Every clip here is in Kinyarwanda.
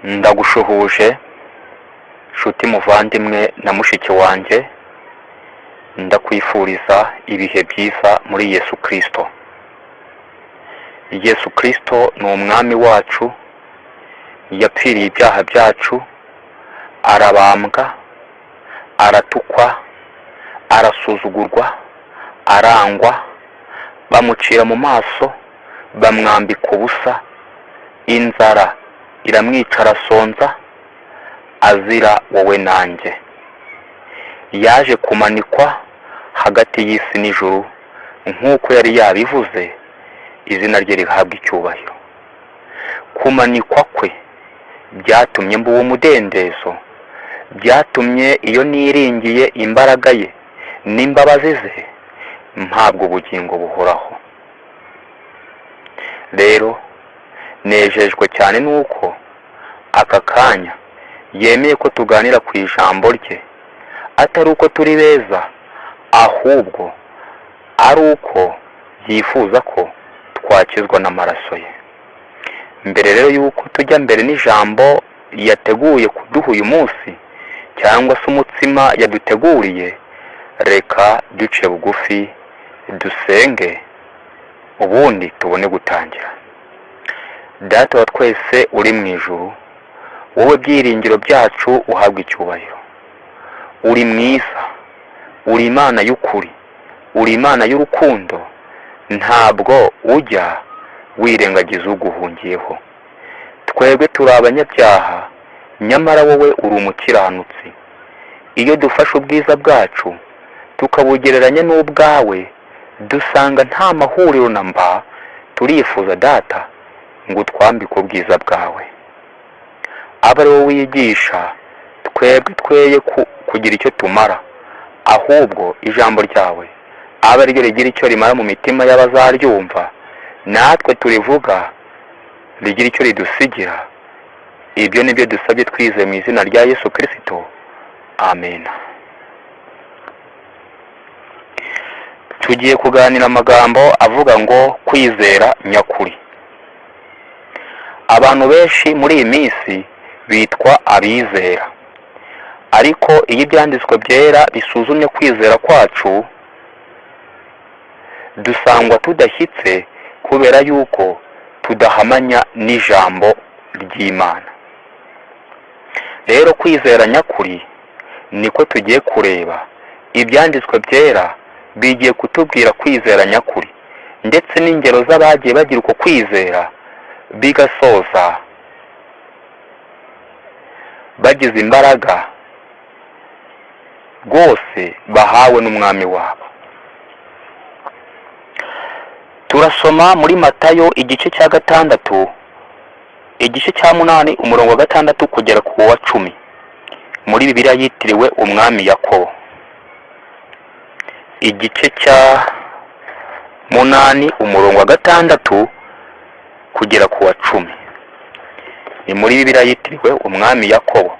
Ndagushuhuje nshuti muvandimwe na mushiki wanjye, ndakwifuriza ibihe byiza muri Yesu Kristo. Yesu Kristo ni umwami wacu, yapfiriye ibyaha byacu, arabambwa, aratukwa, arasuzugurwa, arangwa, bamucira mu maso, bamwambika ubusa, inzara iramwica arasonza, azira wowe nanjye. Yaje kumanikwa hagati y'isi n'ijuru nk'uko yari yabivuze, izina rye rihabwa icyubahiro. Kumanikwa kwe byatumye mbuwe umudendezo, byatumye iyo niringiye imbaraga ye n'imbabazi ze mpabwa ubugingo buhoraho. Rero nejejwe cyane nuko aka kanya yemeye ko tuganira ku ijambo rye, atari uko turi beza, ahubwo ari uko yifuza ko twakizwa n'amaraso ye. Mbere rero yuko tujya mbere n'ijambo yateguye kuduha uyu munsi, cyangwa se umutsima yaduteguriye, reka duce bugufi dusenge ubundi tubone gutangira. Data wa twese uri mu ijuru, wowe byiringiro byacu uhabwa icyubahiro. Uri mwiza, uri Imana y'ukuri, uri Imana y'urukundo, ntabwo ujya wirengagiza uguhungiyeho. Twebwe turi abanyabyaha, nyamara wowe uri umukiranutsi. Iyo dufashe ubwiza bwacu tukabugereranya n'ubwawe, dusanga nta mahuriro na mba. Turifuza Data ngo utwambike ubwiza bwawe, abe ari wowe wigisha, twebwe tweye kugira icyo tumara, ahubwo ijambo ryawe abe ari ryo rigira icyo rimara mu mitima y'abazaryumva, natwe turivuga rigira icyo ridusigira. Ibyo ni byo dusabye twize mu izina rya Yesu Kristo, amen. Tugiye kuganira amagambo avuga ngo kwizera nyakuri. Abantu benshi muri iyi minsi bitwa abizera, ariko iyo ibyanditswe byera bisuzumye kwizera kwacu, dusangwa tudashyitse kubera yuko tudahamanya n'ijambo ry'Imana. Rero kwizera nyakuri niko tugiye kureba. Ibyanditswe byera bigiye kutubwira kwizera nyakuri, ndetse n'ingero z'abagiye bagira uko kwizera bigasoza bagize imbaraga rwose bahawe n'umwami wabo. Turasoma muri Matayo igice cya 6, igice cya 8, umurongo wa 6 kugera ku wa 10, muri Bibiliya yitiriwe umwami Yakobo. Igice cya 8 umurongo wa 6 kugera ku wa 10 ni muri Bibiliya yitiriwe umwami Yakobo.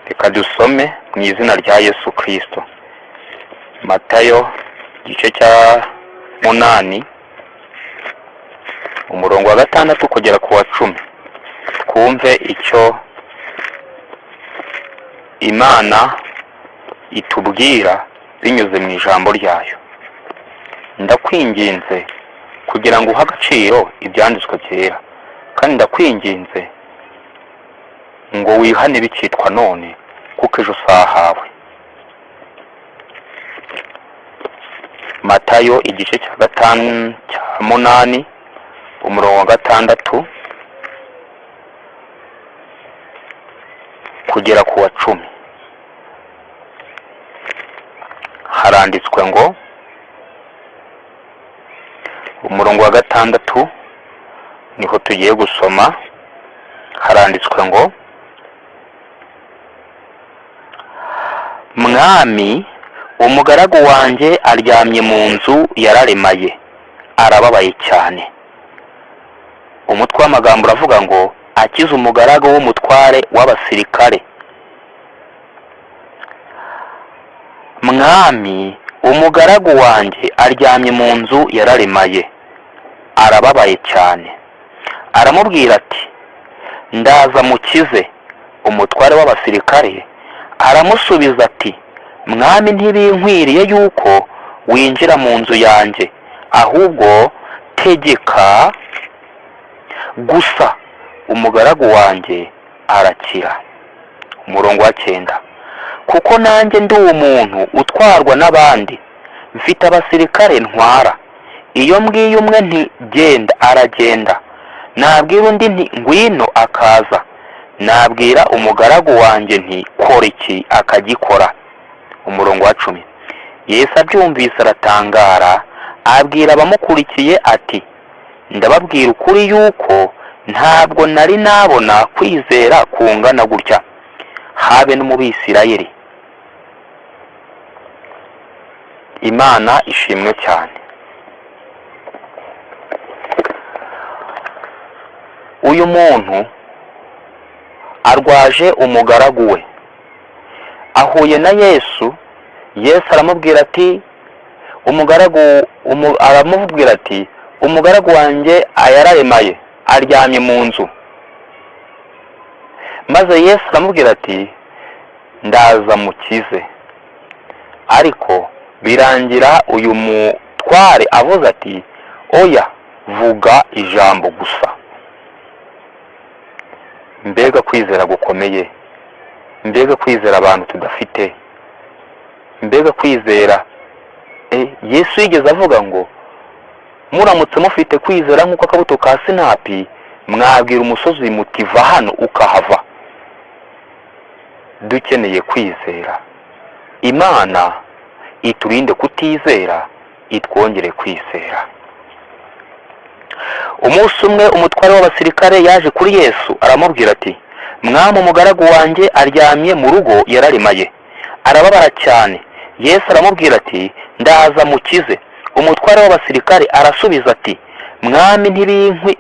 Reka dusome mu izina rya Yesu Kristo. Matayo igice cya 8 umurongo wa 6 kugera ku wa 10, twumve icyo Imana itubwira binyuze mu ijambo ryayo. Ndakwinginze kugira ngo uha agaciro ibyanditswe byera, kandi ndakwinginze ngo wihane bikitwa none, kuko ejo usahawe. Matayo igice cya 8 umurongo wa 6 kugera ku wa 10, haranditswe ngo, umurongo wa 6 niho tugiye gusoma. Haranditswe ngo, Mwami, umugaragu wanjye aryamye mu nzu yararemaye, arababaye cyane. Umutwe w'amagambo uravuga ngo, akize umugaragu w'umutware w'abasirikare. Mwami, umugaragu wanjye aryamye mu nzu yararemaye, arababaye cyane. Aramubwira ati, ndaza mukize. Umutware w'abasirikare aramusubiza ati, mwami, ntibinkwiriye yuko winjira mu nzu yanjye, ahubwo tegeka gusa umugaragu wanjye arakira. Umurongo wa 9. Kuko nanjye ndi umuntu utwarwa n'abandi, mfite abasirikare ntwara. Iyo mbwiye umwe nti genda, aragenda. Nabwira undi nti ngwino, akaza. Nabwira umugaragu wanjye nti kora iki, akagikora. Umurongo wa 10. Yesu abyumvise aratangara, abwira abamukurikiye ati, ndababwira ukuri yuko ntabwo nari nabona kwizera kungana gutya, habe no mu Bisirayeli. Imana ishimwe cyane. Uyu muntu arwaje umugaragu we, ahuye na Yesu. Yesu aramubwira ati, aramubwira ati, umugaragu wanjye yararemaye, aryamye mu nzu. Maze Yesu aramubwira ati, ndaza mukize. Ariko birangira uyu mutware avuze ati, oya, vuga ijambo gusa. Mbega kwizera gukomeye, mbega kwizera abantu tudafite, mbega kwizera. Yesu yigeze avuga ngo, muramutse mufite kwizera nk'uko akabuto ka sinapi, mwabwira umusozi muti va hano ukahava. Dukeneye kwizera. Imana iturinde kutizera, itwongere kwizera. Umunsi umwe umutware w'abasirikare yaje kuri Yesu aramubwira ati, mwami, umugaragu wanjye aryamye mu rugo, yararemaye, arababara cyane. Yesu aramubwira ati, ndaza mukize. Umutware w'abasirikare arasubiza ati, mwami,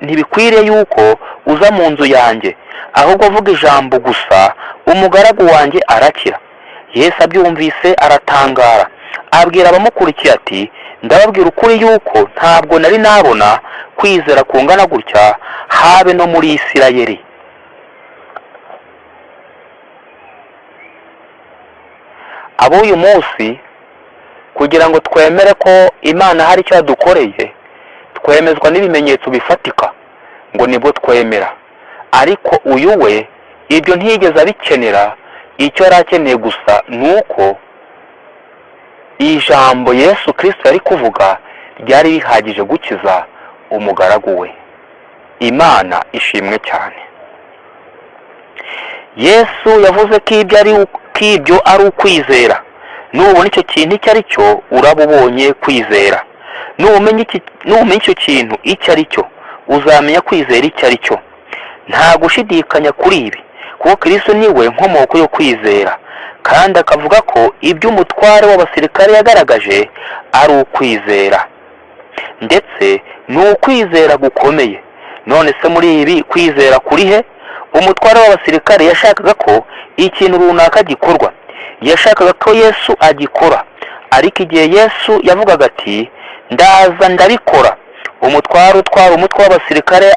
ntibikwiriye yuko uza mu nzu yanjye, ahubwo vuga ijambo gusa, umugaragu wanjye arakira. Yesu abyumvise aratangara, abwira abamukurikiye ati, ndababwira ukuri yuko ntabwo nari nabona kwizera kungana gutya, habe no muri Isirayeli. Ab'uyu munsi, kugira ngo twemere ko Imana hari icyo yadukoreye, twemezwa n'ibimenyetso bifatika ngo nibwo twemera. Ariko uyu we ibyo ntiyigeze abikenera. Icyo yari akeneye gusa nuko ijambo Yesu Kristo yari kuvuga ryari rihagije gukiza umugaragu we. Imana ishimwe cyane. Yesu yavuze ko ibyo ari ukwizera. Nubona icyo kintu icyo ari cyo, uraba ubonye kwizera. Numenya icyo kintu icyo ari cyo, uzamenya kwizera icyo ari cyo. Nta gushidikanya kuri ibi, kuko Kristo niwe nkomoko yo kwizera, kandi akavuga ko ibyo umutware w'abasirikare yagaragaje ari ukwizera, ndetse ni ukwizera gukomeye. None se muri ibi kwizera kuri he? Umutware w'abasirikare yashakaga ko ikintu runaka gikorwa, yashakaga ko Yesu agikora. Ariko igihe Yesu yavugaga ati, ndaza ndabikora, umutware utwara umutwe w'abasirikare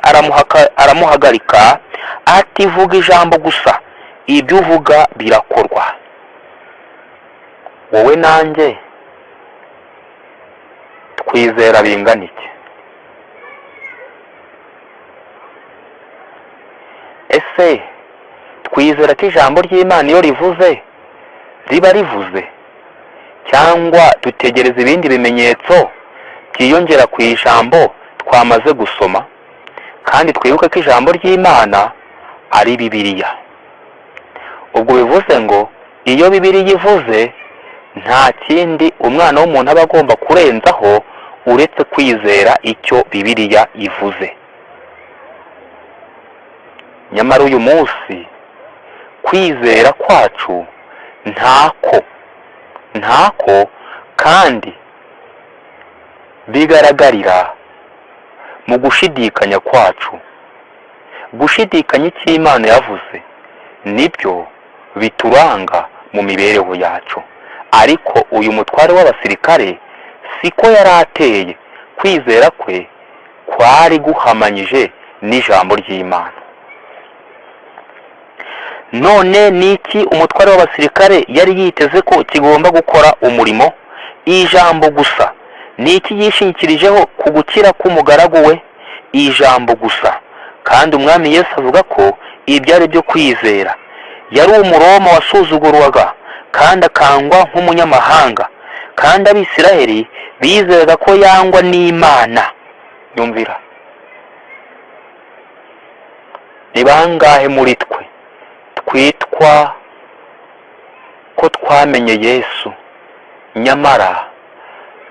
aramuhagarika ati, vuga ijambo gusa, ibyo uvuga birakorwa. Wowe nanjye twizera bingana iki? Ese twizera ko ijambo ry'Imana iyo rivuze riba rivuze, cyangwa dutegereza ibindi bimenyetso byiyongera ku ijambo twamaze gusoma? Kandi twibuke ko ijambo ry'Imana ari Bibiliya. Ubwo bivuze ngo iyo Bibiliya ivuze, nta kindi umwana w'umuntu aba agomba kurenzaho uretse kwizera icyo Bibiliya ivuze. Nyamara uyu munsi kwizera kwacu ntako kandi bigaragarira mu gushidikanya kwacu. Gushidikanya icyo Imana yavuze nibyo bituranga mu mibereho yacu. Ariko uyu mutware w'abasirikare siko yari ateye. Kwizera kwe kwari guhamanyije n'ijambo ry'Imana. none ni iki umutware w'abasirikare yari yiteze ko kigomba gukora umurimo? Ijambo gusa. Ni iki yishingikirijeho ku gukira k'umugaragu we? Ijambo gusa. Kandi umwami Yesu avuga ko ibyo ari byo kwizera. Yari umuroma wasuzugurwaga kandi akangwa nk'umunyamahanga, kandi abisiraheli bizeraga ko yangwa n'Imana. Yumvira, ni bangahe muri twe twitwa ko twamenye Yesu, nyamara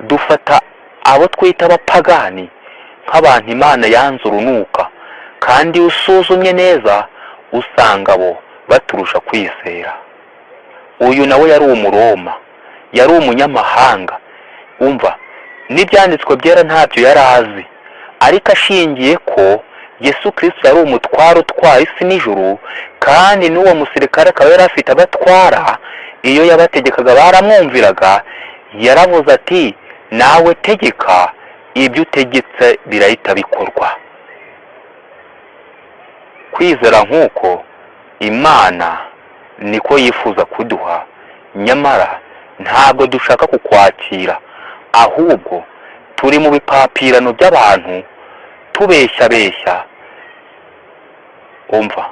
dufata abo twita abapagani nk'abantu Imana yanze urunuka, kandi usuzumye neza usanga bo baturusha kwizera. Uyu nawe yari umuroma, yari umunyamahanga. Umva, n'ibyanditswe byera ntabyo yari azi, ariko ashingiye ko Yesu Kristo yari umutwaro utwara isi n'ijuru, kandi n'uwo musirikare akaba yari afite abatwara, iyo yabategekaga baramwumviraga. Yaravuze ati, nawe tegeka, ibyo utegetse birahita bikorwa. Kwizera nk'uko Imana niko yifuza kuduha, nyamara ntabwo dushaka kukwakira, ahubwo turi mu bipapirano by'abantu tubeshya. Umva,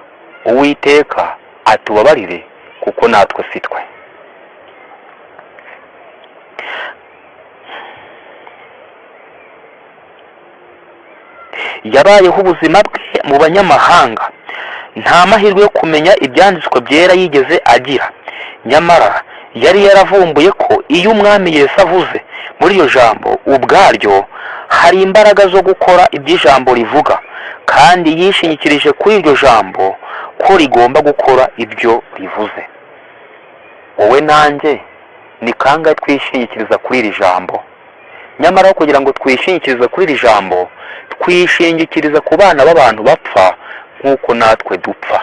Uwiteka atubabarire kuko natwe si twe. Yabayeho ubuzima bwe mu banyamahanga, nta mahirwe yo kumenya ibyanditswe byera yigeze agira. Nyamara yari yaravumbuye ko iyo umwami Yesu avuze muri iyo jambo ubwaryo hari imbaraga zo gukora iby'ijambo rivuga, kandi yishingikirije kuri iryo jambo ko rigomba gukora ibyo rivuze. Wowe nanjye ni kangahe twishingikiriza kuri iri jambo? Nyamara kugira ngo twishingikirize kuri iri jambo, twishingikiriza ku bana b'abantu bapfa nk'uko natwe dupfa.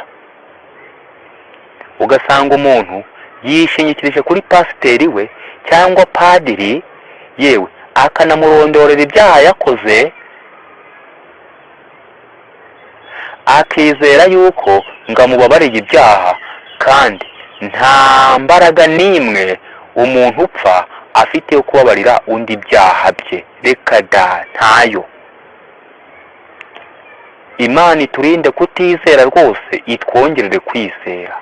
Ugasanga umuntu yishingikirije kuri pasiteri we cyangwa padiri, yewe akanamurondorera ibyaha yakoze, akizera yuko ngo amubabariye ibyaha, kandi nta mbaraga n'imwe umuntu upfa afite yo kubabarira undi ibyaha bye. Reka da, ntayo. Imana iturinde kutizera rwose, itwongerere kwizera.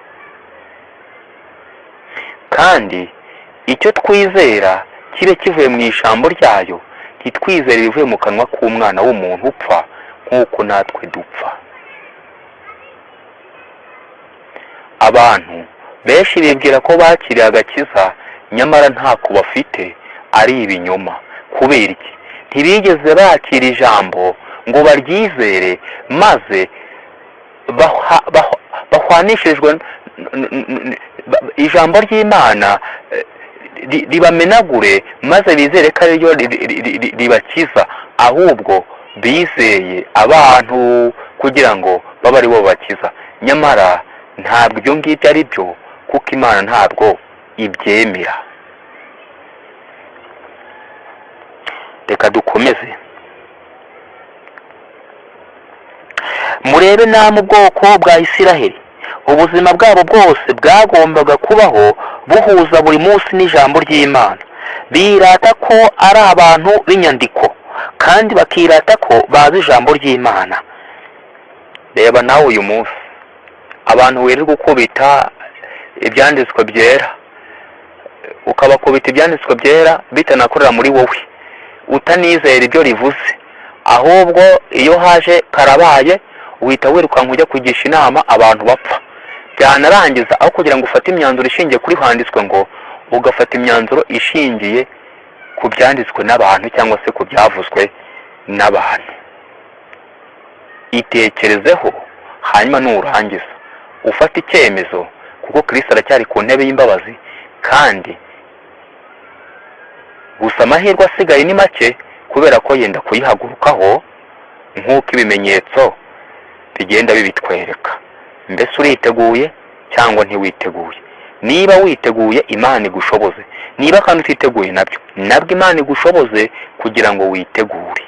Kandi icyo twizera kibe kivuye mu ijambo ryayo, ntitwizere rivuye mu kanwa k'umwana w'umuntu upfa nk'uko natwe dupfa. Abantu benshi bibwira ko bakiriye agakiza, nyamara ntako bafite, ari ibinyoma. Kubera iki? Ntibigeze bakira ijambo ngo baryizere, maze bahwanishijwe ijambo ry'Imana ribamenagure, maze bizere ko ariryo ribakiza. Ahubwo bizeye abantu kugira ngo babe ari bo bakiza, nyamara ntabwo ibyo ngibyo ari byo, kuko Imana ntabwo ibyemera. Reka dukomeze. Murebe namwe ubwoko bwa Isiraheli, ubuzima bwabo bwose bwagombaga kubaho buhuza buri munsi n'ijambo ry'Imana. Birata ko ari abantu b'inyandiko, kandi bakirata ko bazi ijambo ry'Imana. Reba nawe uyu munsi abantu wirirwa gukubita ibyanditswe byera, ukabakubita ibyanditswe byera bitanakorera muri wowe, utanizera ibyo rivuze, ahubwo iyo haje karabaye uhita wirukanka ujya kwigisha inama abantu bapfa. Byanarangiza aho kugira ngo ufate imyanzuro ishingiye kuri handitswe, ngo ugafata imyanzuro ishingiye ku byanditswe n'abantu cyangwa se ku byavuzwe n'abantu. Itekerezeho, hanyuma nurangiza ufata icyemezo, kuko Kristo aracyari ku ntebe y'imbabazi, kandi gusa amahirwe asigaye ni make, kubera ko yenda kuyihagurukaho nk'uko ibimenyetso bigenda bibitwereka. Mbese uriteguye cyangwa ntiwiteguye? Niba witeguye, Imana igushoboze. Niba kandi utiteguye, nabwo Imana igushoboze kugira ngo witegure.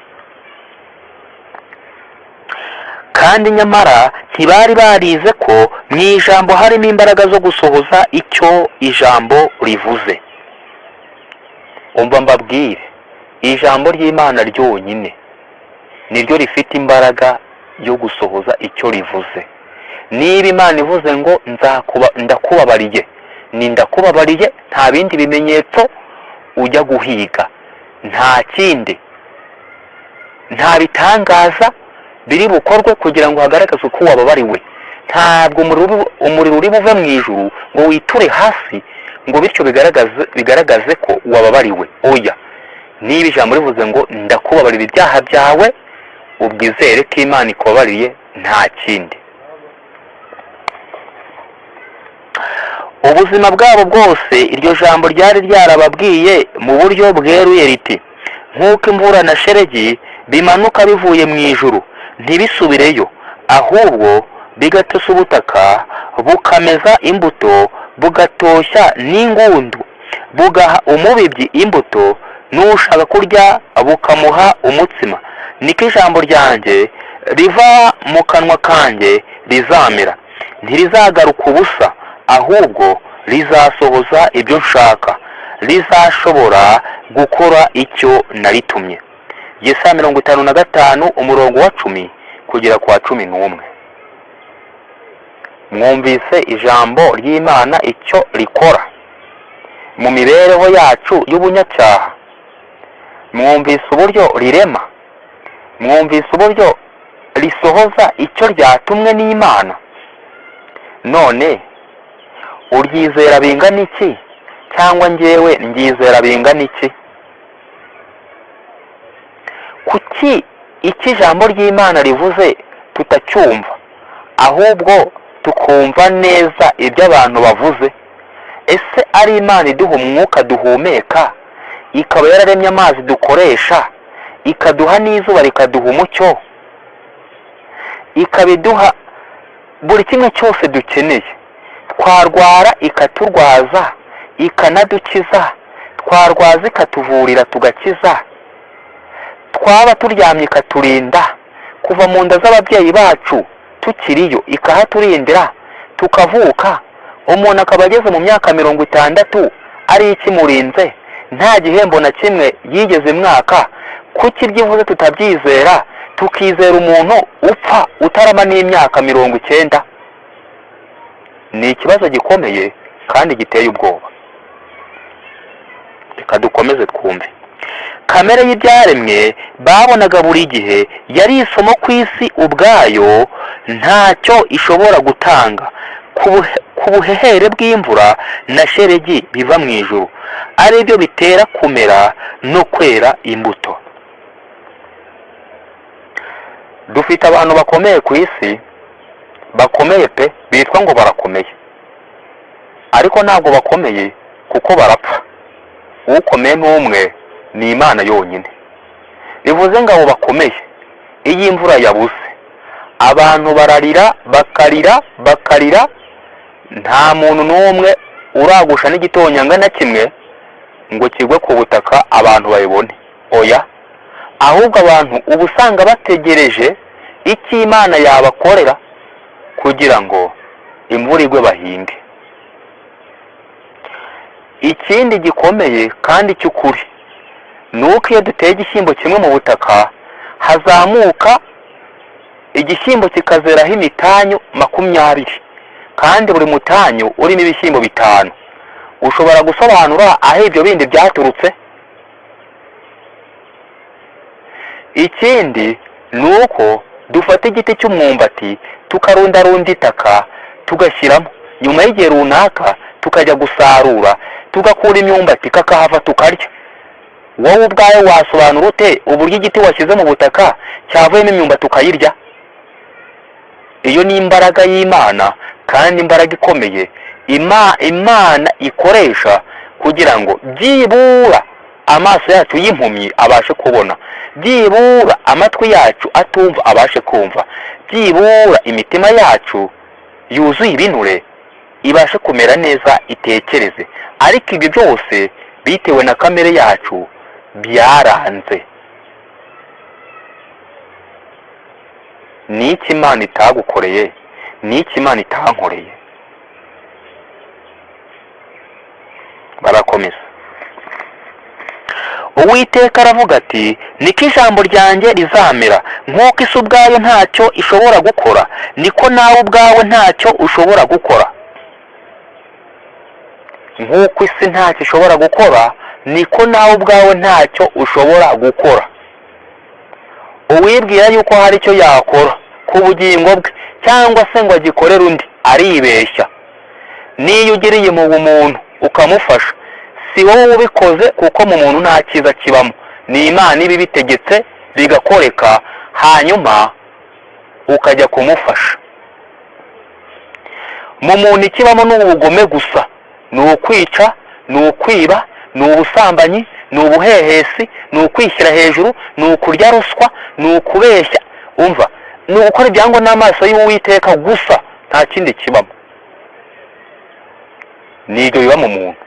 Kandi nyamara ntibari barize ko mu ijambo harimo imbaraga zo gusohoza icyo ijambo rivuze. Umva mbabwire, ijambo ry'Imana ryonyine niryo rifite imbaraga yo gusohoza icyo rivuze. Niba Imana ivuze ngo ndakubabariye, ni ndakubabariye, nta bindi bimenyetso ujya guhiga, nta kindi, nta bitangaza biri bukorwe kugira ngo hagaragaze uko wababariwe. Ntabwo umuriro uri buve mu ijuru ngo witure hasi ngo bityo bigaragaze ko wababariwe. Oya, niba ijambo rivuze ngo ndakubabarira ibyaha byawe, ubwizere ko Imana ikubabariye, nta kindi. Ubuzima bwabo bwose iryo jambo ryari ryarababwiye mu buryo bweruye riti, nk'uko imvura na shelegi bimanuka bivuye mu ijuru ntibisubireyo, ahubwo bigatose ubutaka bukameza imbuto, bugatoshya n'ingundu, bugaha umubibyi imbuto, n'ushaka kurya bukamuha umutsima, niko ijambo ryanjye riva mu kanwa kanjye rizamera, ntirizagaruka ubusa, ahubwo rizasohoza ibyo nshaka, rizashobora gukora icyo naritumye. Yesaya 55 umurongo wa 10 kugera kwa 11. Mwumvise ijambo ry'Imana icyo rikora mu mibereho yacu y'ubunyacyaha. Mwumvise uburyo rirema, mwumvise uburyo risohoza icyo ryatumwe n'Imana. None uryizera bingana iki, cyangwa njyewe ngyizera bingana iki? Kuki iki ijambo ry'Imana rivuze tutacyumva, ahubwo tukumva neza ibyo abantu bavuze? Ese ari Imana iduha umwuka duhumeka, ikaba yararemye amazi dukoresha, ikaduha n'izuba rikaduha umucyo, ikabiduha buri kimwe cyose dukeneye? Twarwara ikaturwaza, ikanadukiza, twarwaza ikatuvurira tugakiza, twaba turyamye ikaturinda, kuva mu nda z'ababyeyi bacu tukiriyo ikahaturindira, tukavuka, umuntu akaba ageze mu myaka 60 ari ikimurinze, nta gihembo na kimwe yigeze mwaka. Kuki ibyivuze tutabyizera, tukizera umuntu upfa utarama n'imyaka 90? Ni ikibazo gikomeye kandi giteye ubwoba. Reka dukomeze twumve. Kamere y'ibyaremwe babonaga buri gihe yari isomo ku isi ubwayo, ntacyo ishobora gutanga ku buhehere bw'imvura na shelegi biva mu ijuru, ari byo bitera kumera no kwera imbuto. Dufite abantu bakomeye ku isi, bakomeye pe, bitwa ngo barakomeye, ariko ntabwo bakomeye kuko barapfa. Ukomeye n'umwe, ni Imana yonyine. Bivuze ngo abo bakomeye, iyo imvura yabuze, abantu bararira, bakarira, nta muntu n'umwe uragusha n'igitonyanga na kimwe ngo kigwe ku butaka abantu bayibone. Oya, ahubwo abantu uba usanga bategereje icyo Imana yabakorera kugira ngo imvura igwe bahinge. Ikindi gikomeye kandi cy'ukuri ni uko iyo duteye igishyimbo kimwe mu butaka, hazamuka igishyimbo kikazeraho imitanyu 20, kandi buri mutanyu urimo ibishyimbo 5. Ushobora gusobanura aho ibyo bindi byaturutse? Ikindi ni uko dufata igiti cy'umwumbati tukarundarunda itaka tugashyiramo, nyuma y'igihe runaka tukajya gusarura, tugakura imyumbati kakahava tukarya. Wowe ubwawe wasobanura ute uburyo igiti washyize mu butaka cyavuyemo imyumbati ukayirya? Iyo ni imbaraga y'Imana, kandi imbaraga ikomeye Imana ikoresha kugira ngo byibura amaso yacu y'impumyi abashe kubona, byibura amatwi yacu atumva abashe kumva, byibura imitima yacu yuzuye ibinure ibashe kumera neza itekereze. Ariko ibyo byose bitewe na kamere yacu byaranze. Ni iki Imana itagukoreye n'iki Imana itankoreye. Barakomeza. Uwiteka aravuga ati, niko ijambo ryanjye rizamera, nk'uko isi ubwayo ntacyo ishobora gukora, niko nawe ubwawe ntacyo ushobora gukora. Nk'uko isi ntacyo ishobora gukora, niko nawe ubwawe ntacyo ushobora gukora. Uwibwira yuko hari icyo yakora ku bugingo bwe cyangwa se ngo agikorere undi aribeshya. Niyo ugiriye mu bumuntu ukamufasha, si wowe ubikoze, kuko mu muntu nta cyiza kibamo, ni Imana iba ibitegetse bigakoreka, hanyuma ukajya kumufasha. Mu muntu ikibamo ni ubugome gusa, ni ukwica, ni ukwiba, ni ubusambanyi, ni ubuhehesi, ni ukwishyira hejuru, ni ukurya ruswa, ni ukubeshya, umva, ni ugukora ibyangwa n'amaso y'Uwiteka gusa, nta kindi kibamo. Nibyo biba mu muntu.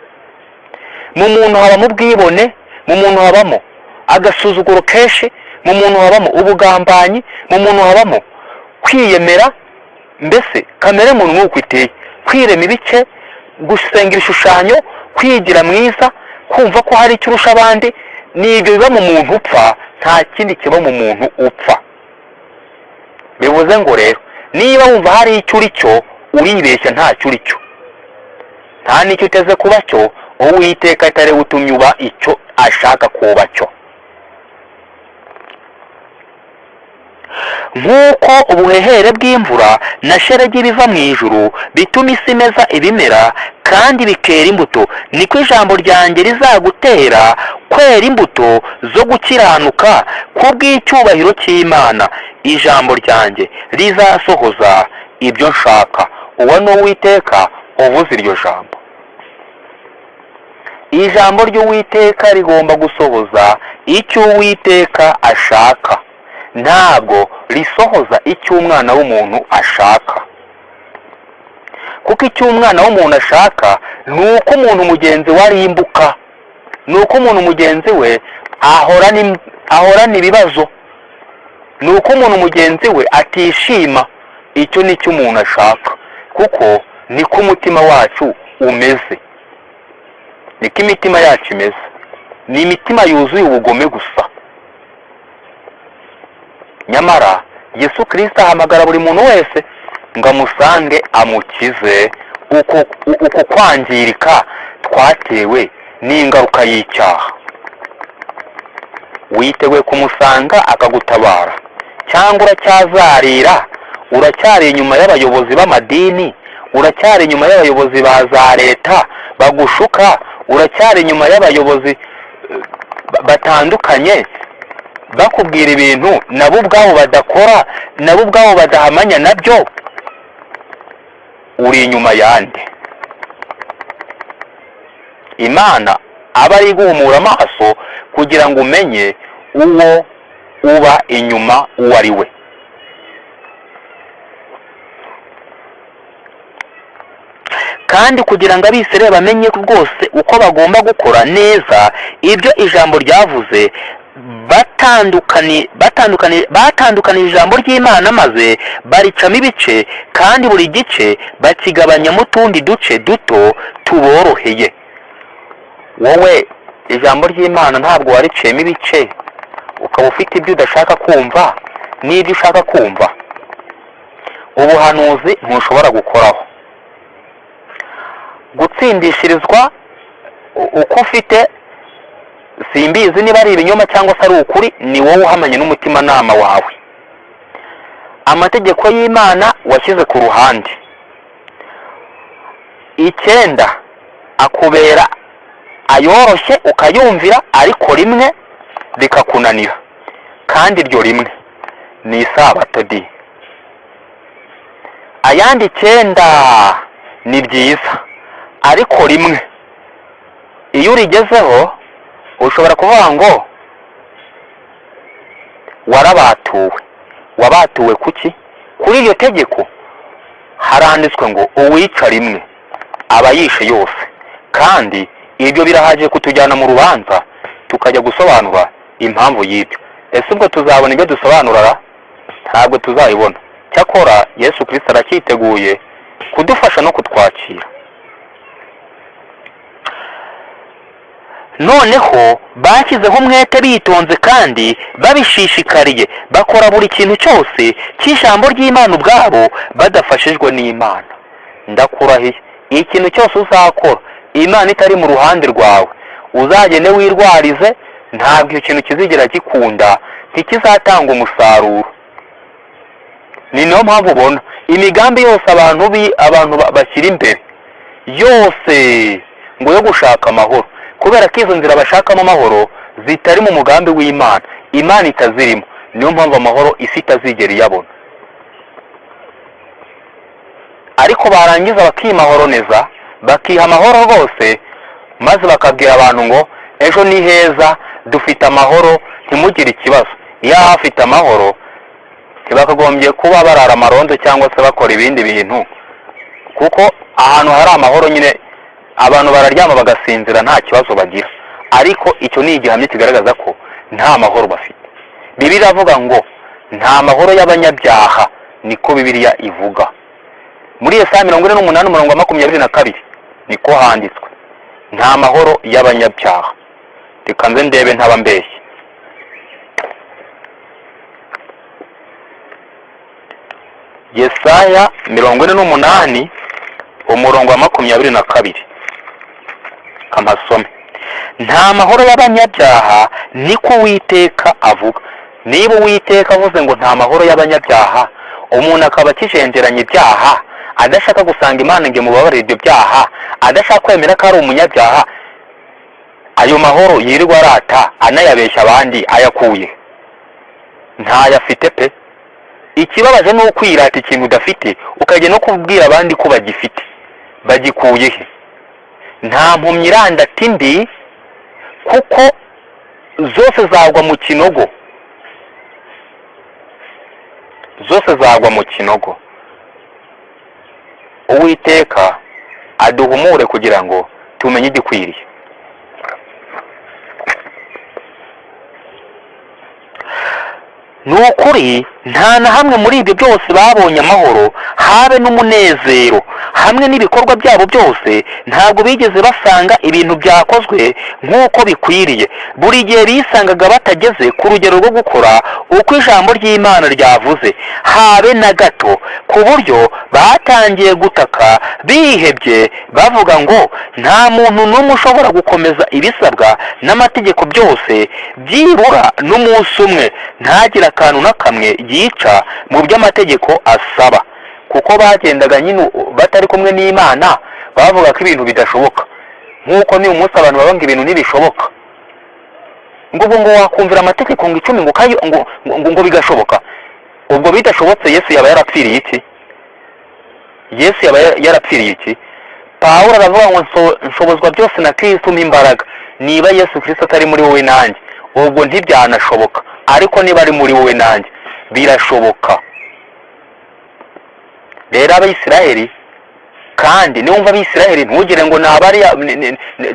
Mu muntu habamo ubwibone, mu muntu habamo agasuzuguro kenshi, mu muntu habamo ubugambanyi, mu muntu habamo kwiyemera, mbese kamere muntu nk'uko iteye, kwirema ibice, gusenga ibishushanyo, kwigira mwiza, kumva ko hari icyo urusha abandi. Nibyo biba mu muntu upfa, nta kindi kiba mu muntu upfa. Bivuze ngo rero, niba wumva hari icyo uri cyo, uribeshya ntacyo uri cyo, nta n'icyo uteze kuba cyo. Uwiteka atari utumye uba icyo ashaka kuba cyo. Nk'uko ubuhehere bw'imvura na shelegi biva mu ijuru bituma isi imeza ibimera kandi bikera imbuto, niko ijambo ryanjye rizagutera kwera imbuto zo gukiranuka kubw'icyubahiro cy'Imana. Ijambo ryanjye rizasohoza ibyo nshaka. Uwo ni Uwiteka uvuze iryo jambo. Ijambo ry'Uwiteka rigomba gusohoza icyo Uwiteka ashaka, ntabwo risohoza icyo umwana w'umuntu ashaka. Kuko icyo umwana w'umuntu ashaka ni uko umuntu mugenzi we arimbuka, ni uko umuntu mugenzi we ahorana ibibazo, ni uko umuntu mugenzi we atishima. Icyo ni cyo umuntu ashaka, kuko niko umutima wacu umeze, niko imitima yacu imeze. Ni imitima yuzuye ubugome gusa. Nyamara Yesu Kristo ahamagara buri muntu wese ngo amusange amukize uko kwangirika twatewe n'ingaruka y'icyaha. Witeguye kumusanga akagutabara, cyangwa uracyazarira, uracyari inyuma y'abayobozi b'amadini, uracyari inyuma y'abayobozi ba za leta bagushuka, uracyari inyuma y'abayobozi batandukanye bakubwira ibintu nabo ubwabo badakora, nabo ubwabo badahamanya nabyo. Uri inyuma yande. Imana aba ari guhumura amaso kugira ngo umenye uwo uba inyuma uwo ari we. Kandi kugira ngo abisirayeli bamenye rwose uko bagomba gukora neza ibyo ijambo ryavuze, batandukanije ijambo ry'Imana maze baricamo ibice, kandi buri gice bakigabanyamo utundi duce duto tuboroheye. Wowe ijambo ry'Imana ntabwo wariciyemo ibice ukaba ufite ibyo udashaka kumva n'ibyo ushaka kumva. Ubuhanuzi ntushobora gukoraho. Gutsindishirizwa uko ufite, simbizi niba ari ibinyoma cyangwa se ari ukuri, ni wowe uhamanye n'umutimanama wawe. Amategeko y'Imana washyize ku ruhande. 9 akubera ayoroshye ukayumvira, ariko rimwe rikakunanira, kandi iryo rimwe ni isabato di. Ayandi 9 ni byiza, ariko rimwe iyo urigezeho ushobora kuvuga ngo warabatuwe. Wabatuwe kuki? Kuri iryo tegeko haranditswe ngo uwica rimwe aba yishe yose, kandi ibyo birahaje kutujyana mu rubanza tukajya gusobanura impamvu y'ibyo. Ese ubwo tuzabona ibyo dusobanura? Ntabwo tuzayibona. cyakora Yesu Kristo aracyiteguye kudufasha no kutwakira. noneho bashyizeho umwete bitonze kandi babishishikariye, bakora buri kintu cyose cy'ijambo ry'Imana ubwabo badafashijwe n'Imana. Ndakurahiye, ikintu cyose uzakora Imana itari mu ruhande rwawe, uzagende wirwarize, ntabwo icyo kintu kizigera gikunda, ntikizatanga umusaruro. Ni niyo mpamvu ubona imigambi yose abantu bashyira imbere yose ngo yo gushaka amahoro, kubera ko izo nzira bashakamo amahoro zitari mu mugambi w'Imana, Imana itazirimo, niyo mpamvu amahoro isi itazigera iyabona. ariko barangiza bakimahoroniza, bakiha amahoro rwose, maze bakabwira abantu ngo ejo ni heza, dufite amahoro, ntimugire ikibazo. iyo hafite amahoro ntibakagombye kuba barara amarondo cyangwa se bakora ibindi bintu, kuko ahantu hari amahoro nyine abantu bararyama bagasinzira nta kibazo bagira. ariko icyo ni igihamya kigaragaza ko nta mahoro bafite. Bibiliya iravuga ngo nta mahoro y'abanyabyaha, niko Bibiliya ivuga. muri Yesaya 48:22 niko handitswe, nta mahoro y'abanyabyaha. Reka nze ndebe ntaba mbeshye. Yesaya 48:22 kamasome. Nta mahoro y'abanyabyaha, niko Uwiteka avuga. Niba Uwiteka avuze ngo nta mahoro y'abanyabyaha, umuntu akaba akijenderanya ibyaha, adashaka gusanga Imana ngo imubabarire ibyo byaha, adashaka kwemera ko ari umunyabyaha, ayo mahoro yirirwa arata anayabeshya abandi ayakuye? Ntayafite pe. Ikibabaje ni ukwirata ikintu udafite ukajya no kubwira abandi ko bagifite. Bagikuye he? Nta mpumyi irandata indi, kuko zose zagwa mu kinogo. Zose zagwa mu kinogo. Uwiteka aduhumure kugira ngo tumenye igikwiriye. Nukuri nta na hamwe muri ibyo byose babonye amahoro, habe n'umunezero. Hamwe n'ibikorwa byabo byose ntabwo bigeze basanga ibintu byakozwe nk'uko bikwiriye. Buri gihe bisangaga batageze ku rugero rwo gukora uko ijambo ry'Imana ryavuze, habe na gato, ku buryo batangiye gutaka bihebye bavuga ngo nta muntu n'umwe ushobora gukomeza ibisabwa n'amategeko byose byibura n'umunsi umwe ntagire akantu na kamwe yica mu by'amategeko asaba. Kuko bagendaga nyine batari kumwe n'Imana, bavuga ko ibintu bidashoboka. Nk'uko ni umunsi abantu baba ngo ibintu ntibishoboka, ngo wakumvira amategeko ngo 10 ngo bigashoboka. Ubwo bidashobotse Yesu yaba yarapfiriye iki? Yesu yaba yarapfiriye iki? Pawulo aravuga ngo nshobozwa byose na Kristo imbaraga. Niba Yesu Kristo atari muri wowe nanjye, ubwo ntibyanashoboka. Ariko niba ari muri wowe nanjye birashoboka. Rero Abisirayeli, kandi niwumva Abisirayeli ntugire ngo nabariya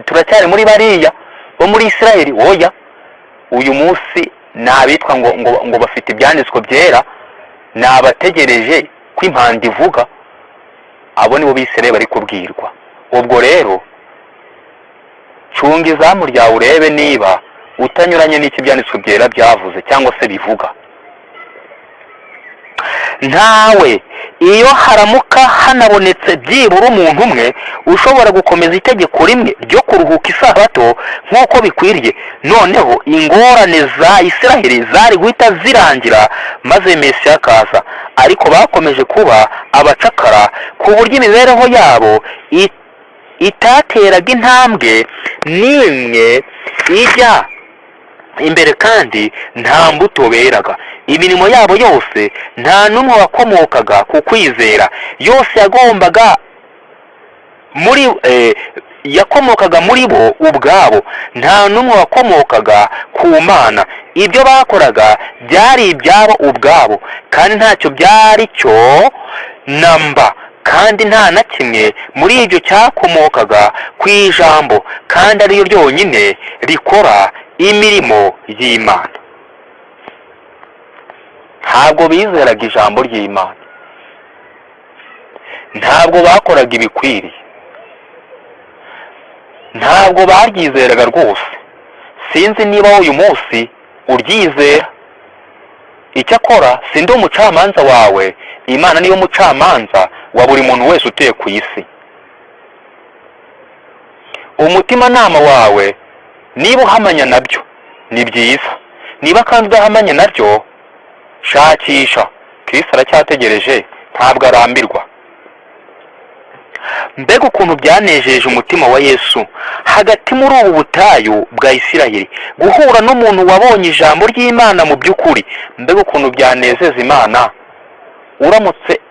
turacyari muri bariya bo muri Isirayeli. Oya, uyu munsi nabitwa ngo bafite ibyanditswe byera, nabategereje ko impanda ivuga. Abo nibo Bisirayeli bari kubwirwa. Ubwo rero cunga izamu ryawe urebe niba utanyuranye n'iki byanditswe byera byavuze cyangwa se bivuga. Ntawe iyo haramuka hanabonetse byibura umuntu umwe ushobora gukomeza itegeko rimwe ryo kuruhuka isabato nk'uko bikwiriye, noneho ingorane za Isiraheli zari guhita zirangira maze Mesiya akaza. Ariko bakomeje kuba abacakara ku buryo imibereho yabo itateraga intambwe n'imwe ijya imbere, kandi nta mbuto beraga. Imirimo yabo yose nta n'umwe wakomokaga ku kwizera, yose yakomokaga muri bo ubwabo, nta n'umwe wakomokaga ku Mana. Ibyo bakoraga byari ibyabo ubwabo, kandi ntacyo byari cyo namba, kandi nta na kimwe muri ibyo cyakomokaga ku ijambo, kandi ariyo ryonyine rikora imirimo y'Imana. Ntabwo bizeraga ijambo ry'Imana. ntabwo bakoraga ibikwiriye, ntabwo baryizeraga rwose. Sinzi niba uyu munsi uryizera. Icyakora sindi umucamanza wawe, Imana niyo mucamanza wa buri muntu wese utuye ku isi. Umutimanama wawe niba uhamanya nabyo ni byiza, niba kandi udahamanya nabyo shakisha. Kristo aracyategereje, ntabwo arambirwa. Mbega ukuntu byanejeje umutima wa Yesu hagati muri ubu butayu bwa Isiraheli guhura n'umuntu wabonye ijambo ry'Imana mu by'ukuri. Mbega ukuntu byanezeza Imana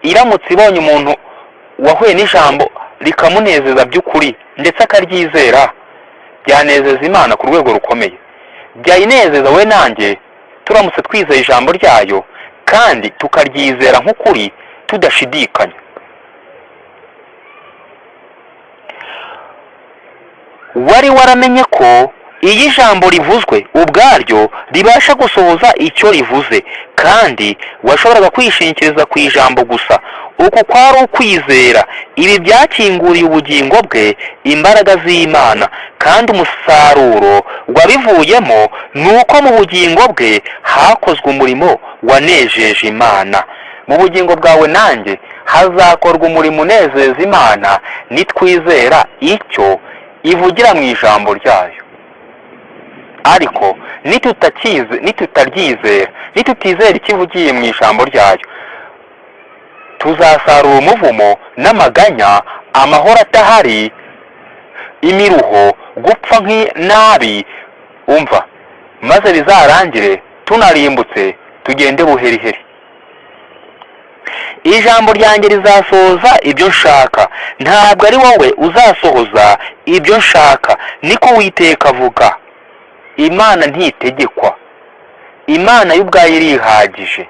iramutse ibonye umuntu wahuye n'ijambo rikamunezeza by'ukuri ndetse akaryizera. Byanezeza Imana ku rwego rukomeye. Byayinezeza we nanjye turamutse twizeye ijambo ryayo kandi tukaryizera nk'ukuri tudashidikanya. Wari waramenye ko iyo ijambo rivuzwe ubwaryo ribasha gusohoza icyo rivuze, kandi washoboraga kwishingikiriza ku ijambo gusa. Uku kwari ukwizera. Ibi byakinguriye ubugingo bwe imbaraga z'Imana, kandi umusaruro wabivuyemo ni uko mu bugingo bwe hakozwe umurimo wanejeje Imana. Mu bugingo bwawe nanjye hazakorwa umurimo unezeza Imana nitwizera icyo ivugira mu ijambo ryayo. Ariko nitutaryizera, nitutizera ikivugiye mu ijambo ryayo, tuzasarura umuvumo n'amaganya, amahoro atahari, imiruho, gupfa nabi. Umva, maze bizarangire tunarimbutse tugende buheriheri. Ijambo ryanjye rizasohoza ibyo nshaka, ntabwo ari wowe uzasohoza ibyo nshaka, niko Uwiteka avuga. Imana ntitegekwa, Imana y'ubwayo irihagije.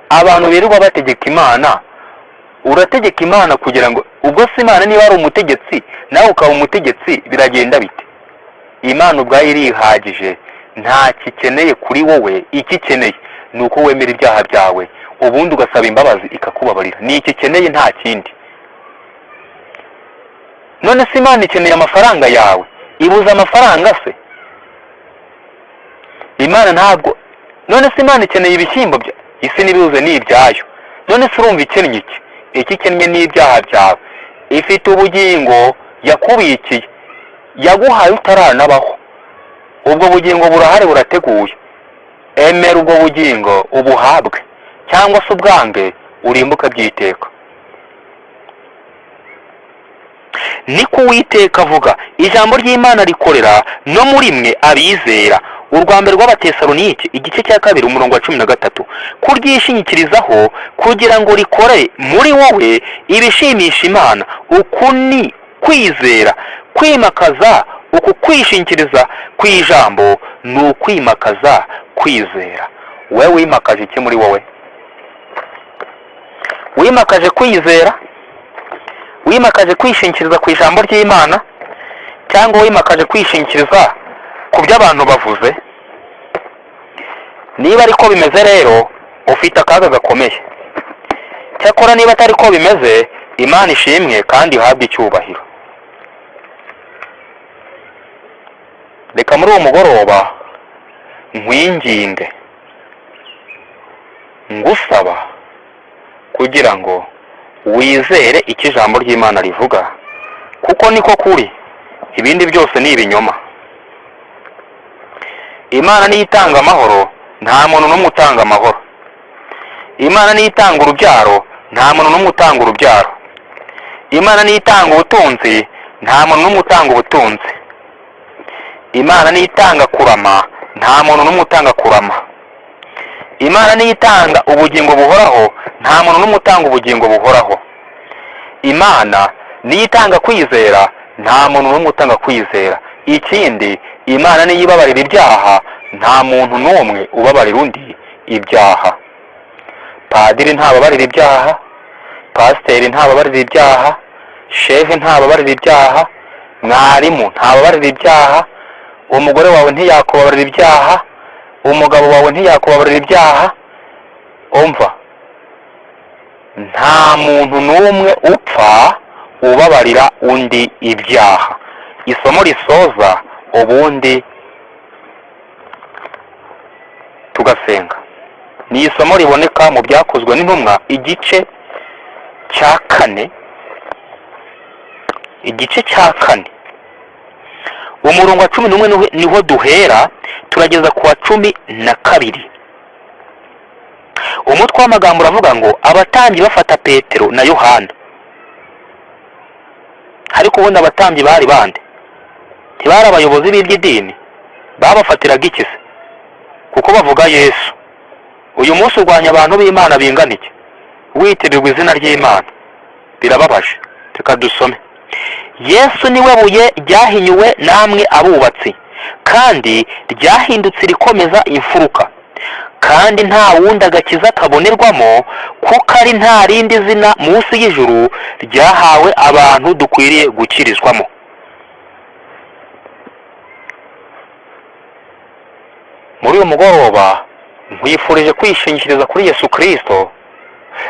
Abantu birirwa bategeka Imana, urategeka Imana kugira ngo ubwo se Imana niba ari umutegetsi nawe ukaba umutegetsi biragenda bite? Imana ubwayo irihagije, nta kikeneye kuri wowe. Ikikeneye ni uko wemera ibyaha byawe, ubundi ugasaba imbabazi ikakubabarira. Ni ikikeneye, nta kindi. None se Imana ikeneye amafaranga yawe? Ibuza amafaranga se? Imana ntabwo. None se Imana ikeneye ibishyimbo bya isi n'ibibuze ni ibyayo? None se urumva ikennye iki? Ikikennye ni ibyaha byawe. Ifite ubugingo yakubikiye, yaguhaye utaranabaho. Ubwo bugingo burahari, burateguye. Emera ubwo bugingo ubuhabwe, cyangwa se ubwange urimbuka byiteka. Niko Uwiteka avuga. Ijambo ry'Imana rikorera no muri mwe abizera. Urwambere rw'Abatesalonike igice cya 2 umurongo wa 13. Kuryishingikirizaho kugira ngo rikore muri wowe ibishimisha Imana. Uku ni kwizera. Kwimakaza uku kwishingikiriza ku ijambo ni ukwimakaza kwizera. Wewe wimakaje iki muri wowe? Wimakaje kwizera? Wimakaje kwishingikiriza ku ijambo ry'Imana, cyangwa wimakaje kwishingikiriza ku by'abantu bavuze? Niba ariko bimeze rero ufite akaga gakomeye. Cyakora niba atari ko bimeze, Imana ishimwe kandi ihabwe icyubahiro. Reka muri uwo mugoroba nkwinginge, ngusaba kugira ngo wizere icyo ijambo ry'Imana rivuga, kuko niko kuri. Ibindi byose ni ibinyoma. Imana niyo itanga amahoro, nta muntu n'umwe utanga amahoro. Imana niyo itanga urubyaro, nta muntu n'umwe utanga urubyaro. Imana niyo itanga ubutunzi, nta muntu n'umwe utanga ubutunzi. Imana niyo itanga kurama, nta muntu n'umwe utanga kurama. Imana niyo itanga ubugingo buhoraho, nta muntu n'umwe utanga ubugingo buhoraho. Imana niyo itanga kwizera, nta muntu n'umwe utanga kwizera. Ikindi, Imana niyo ibabarira ibyaha, nta muntu n'umwe ubabarira undi ibyaha. Padiri ntababarira ibyaha, pasiteri ntababarira ibyaha, shehe ntababarira ibyaha, mwarimu ntababarira ibyaha, umugore wawe ntiyakubabarira ibyaha, umugabo wawe ntiyakubabarira ibyaha. Umva, nta muntu n'umwe upfa ubabarira undi ibyaha. Isomo risoza ubundi tugasenga ni isomo riboneka mu Byakozwe n'Intumwa igice cya 4, umurongo wa 11 niho duhera turageza ku wa 12. Umutwe w'amagambo uravuga ngo abatambyi bafata Petero na Yohana. Ariko ubundi abatambyi bari bande? Ntibari abayobozi b'iby'idini? Babafatiraga iki se? Kuko bavuga Yesu. Uyu munsi urwanya abantu b'Imana bingana iki? Witirirwa izina ry'Imana. Birababaje. Reka dusome. Yesu niwe buye ryahinyuwe namwe abubatsi, kandi ryahindutse rikomeza imfuruka, kandi nta wundi agakiza kabonerwamo, kuko ari nta rindi zina munsi y'ijuru ryahawe abantu dukwiriye gukirizwamo. Muri uyu mugoroba nkwifurije kwishingikiriza kuri Yesu Kristo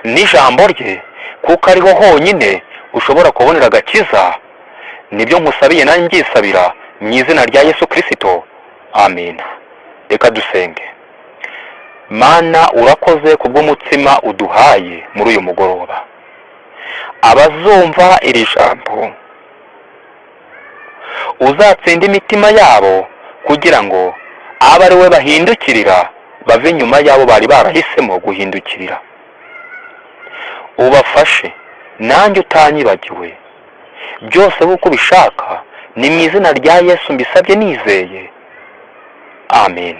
n'ijambo rye, kuko ariho honyine ushobora kubonera agakiza. Nibyo nkusabiye nanjye ngisabira mu izina rya Yesu Kristo. Amen. Reka dusenge. Mana, urakoze kubw'umutsima uduhaye muri uyu mugoroba. Abazumva iri jambo uzatsinda imitima yabo, kugira ngo abe ari we bahindukirira, bave inyuma yabo bari barahisemo guhindukirira. Ubafashe nanjye utanyibagiwe. Byose uko ubishaka, ni mu izina rya Yesu mbisabye nizeye. Amen.